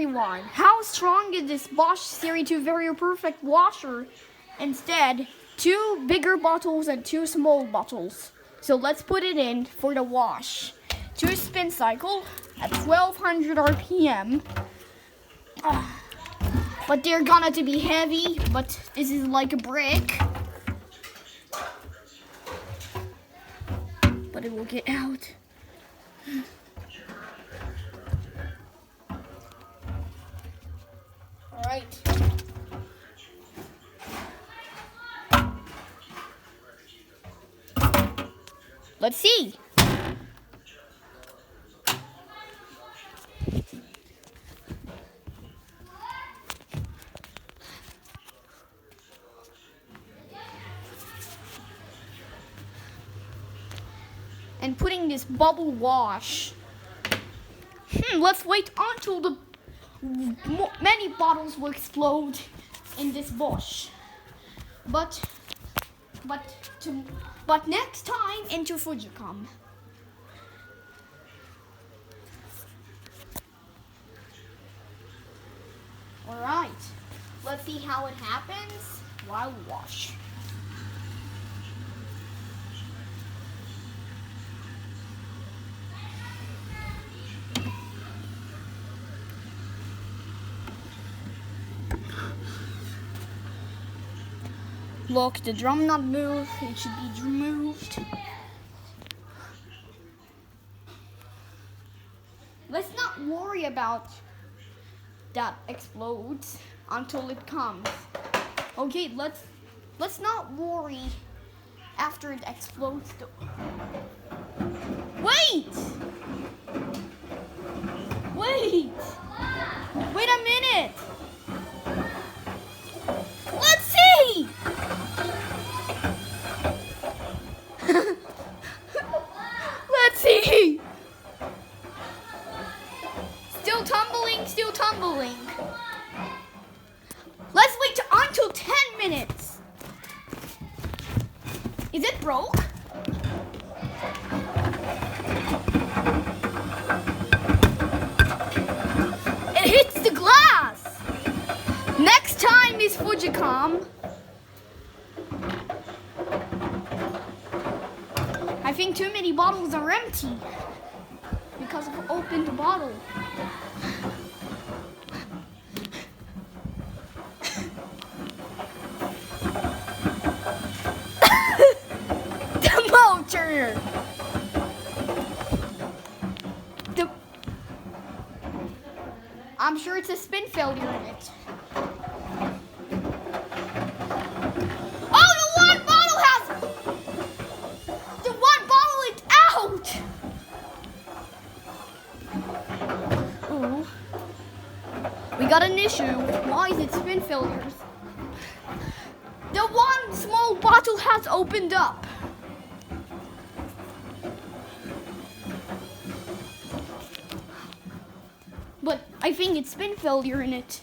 everyone, how strong is this Bosch Series 2 Very Perfect washer? Instead, 2 bigger bottles and 2 small bottles. So let's put it in for the wash. 2 spin cycle at 1200 RPM. But they're gonna to be heavy, but this is like a brick. But it will get out. All right. Let's see. And putting this bubble wash. Let's wait until the many bottles will explode in this Bosch. But next time into Fujicom. All right, let's see how it happens while we wash. Look, the drum not moved. It should be removed. Let's not worry about that explodes until it comes. Okay, let's not worry after it explodes. Wait! Wait a minute! Let's see! Let's see! Still tumbling. Let's wait until 10 minutes. Is it broke? It hits the glass. Next time is Fujicom. I think too many bottles are empty because of opened bottle. The motor. I'm sure it's a spin failure in it. We got an issue. Why is it spin failures? The one small bottle has opened up. But I think it's spin failure in it.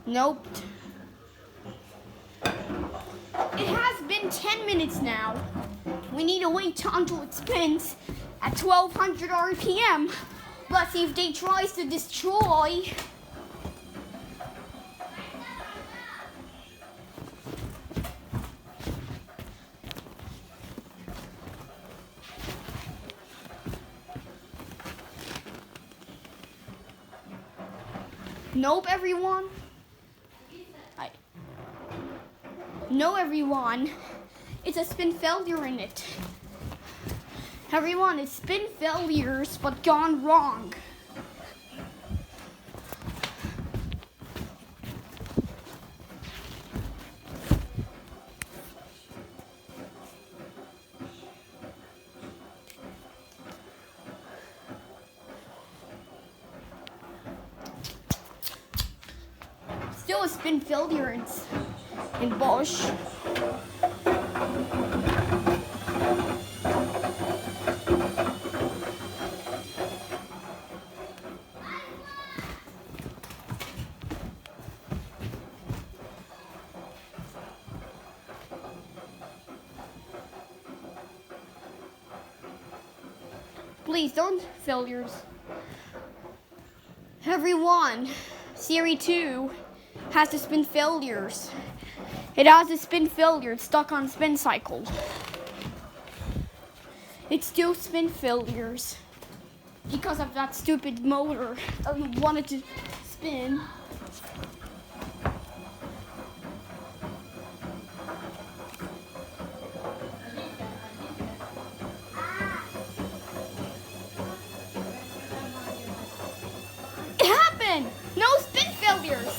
Nope. It has been 10 minutes now. We need to wait until it spins at 1200 RPM. Let's see if they tries to destroy. Nope, everyone. No, everyone. It's a spin failure in it. Everyone, it's spin failures, but gone wrong. Still a spin failure in Bosch. Please don't failures. Everyone, Series 2 has to spin failures. It has to spin failure. It's stuck on spin cycle. It still spin failures because of that stupid motor that we wanted to spin. It happened! No spin failures!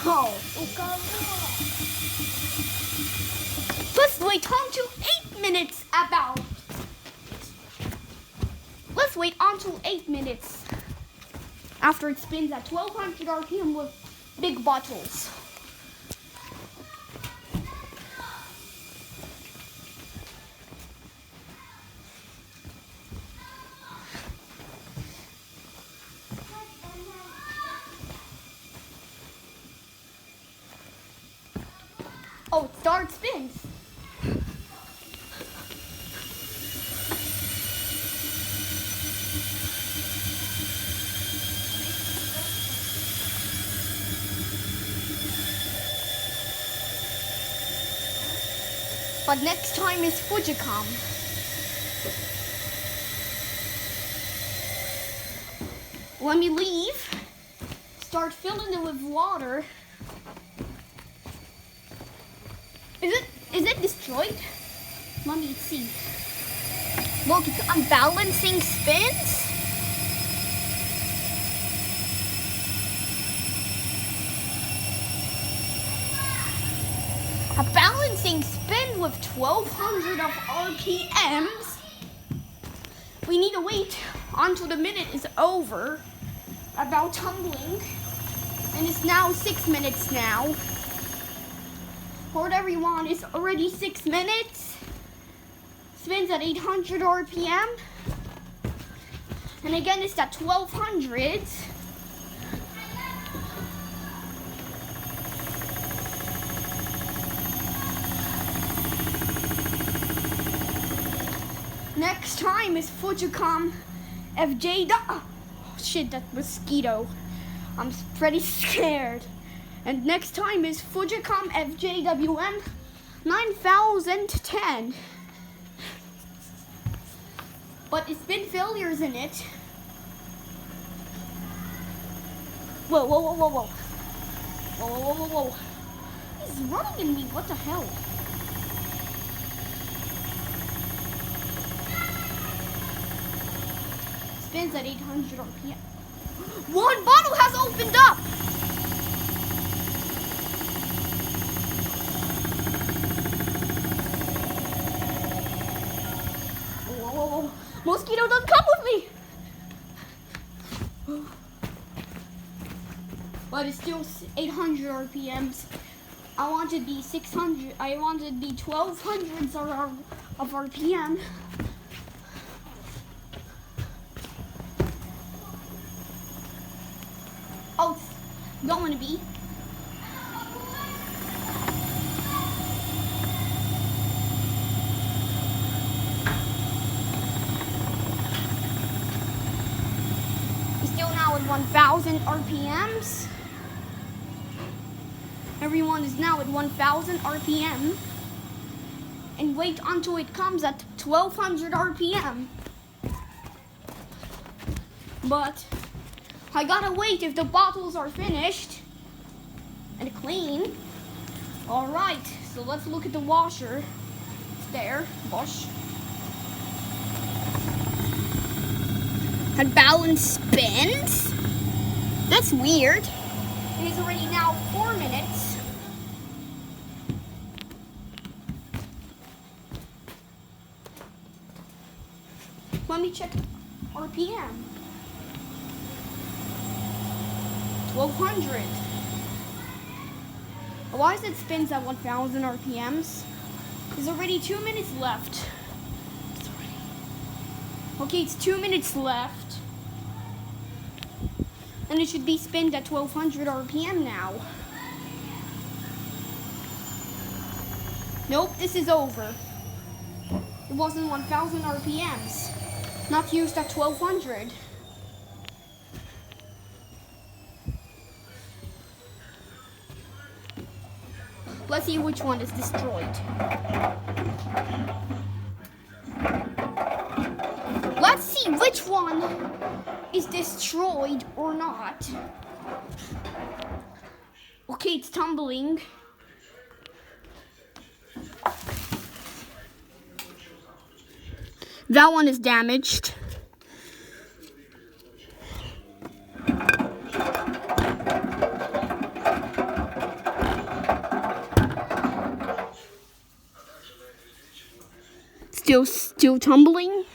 Whoa. Oh, let's wait until 8 minutes about. Let's wait until 8 minutes after it spins at 1200 RPM with big bottles. Oh, it starts spins. But next time is Fujicom. Let me leave. Start filling it with water. Is it destroyed? Let me see. Look, I'm balancing spins. A balancing spin with 1200 of RPMs. We need to wait until the minute is over about tumbling. And it's now 6 minutes now. Hold everyone, it's already 6 minutes. Spins at 800 RPM. And again, it's at 1200. Next time is Fujicom FJ. Oh shit, that mosquito. I'm pretty scared. And next time is Fujicom FJWM 9010. But it's been failures in it. Whoa. He's running in me, what the hell? Spins at 800 RPM. One bottle has opened up! Whoa. Mosquito, don't come with me! But it's still 800 RPMs. I want to be 600. I want to be 1200s of RPM. Oh, it's going to be. It's still now at 1000 RPMs. Everyone is now at 1000 RPM. And wait until it comes at 1200 RPM. But I gotta wait if the bottles are finished and clean. Alright, so let's look at the washer. It's there, wash. And balance spins? That's weird. It is already now 4 minutes. let me check RPM. 1200. Why is it spins at 1000 RPMs? There's already 2 minutes left. Okay, it's 2 minutes left. And it should be spinned at 1200 RPM now. Nope, this is over. It wasn't 1000 RPMs. Not used at 1200. Let's see which one is destroyed. Let's see which one is destroyed or not. Okay, it's tumbling. That one is damaged. Still tumbling.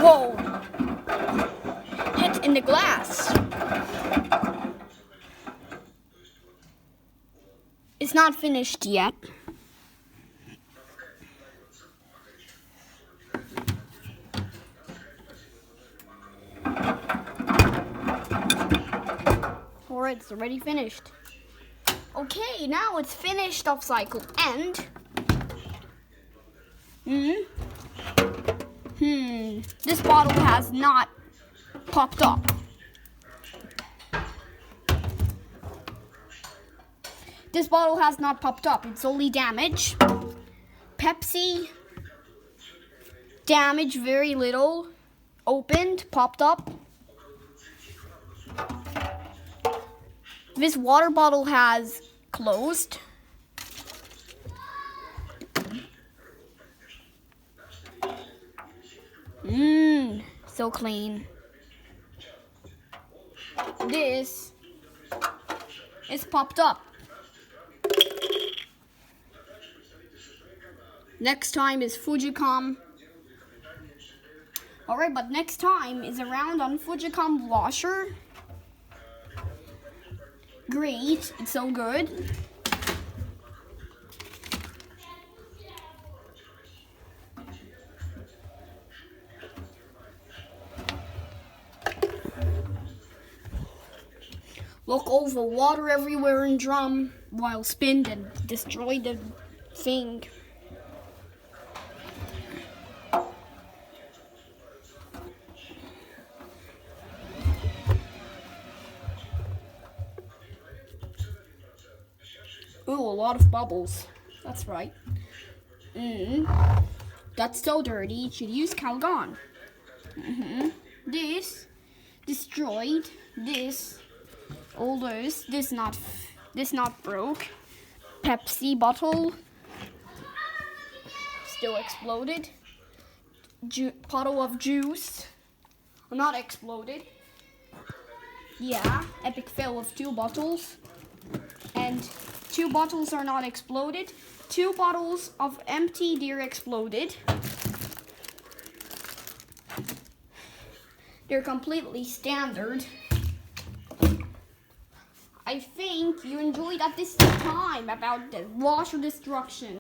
Whoa! Hit in the glass. It's not finished yet. Alright, it's already finished. Okay, now it's finished off cycle and this bottle has not popped up. This bottle has not popped up. It's only damage. Pepsi, damage very little. Opened, popped up. This water bottle has closed. So clean. This is popped up. Next time is Fujicom. Alright, but next time is a round on Fujicom washer. Great, it's so good. Look over water everywhere in drum while spin and destroy the thing. Ooh, a lot of bubbles. That's right. That's so dirty. It should use Calgon. This destroyed. This all those. This not broke. Pepsi bottle still exploded. Bottle of juice not exploded. Yeah, epic fail of 2 bottles. And 2 bottles are not exploded. 2 bottles of empty deer exploded. They're completely standard. I think you enjoyed at this time about the washer destruction.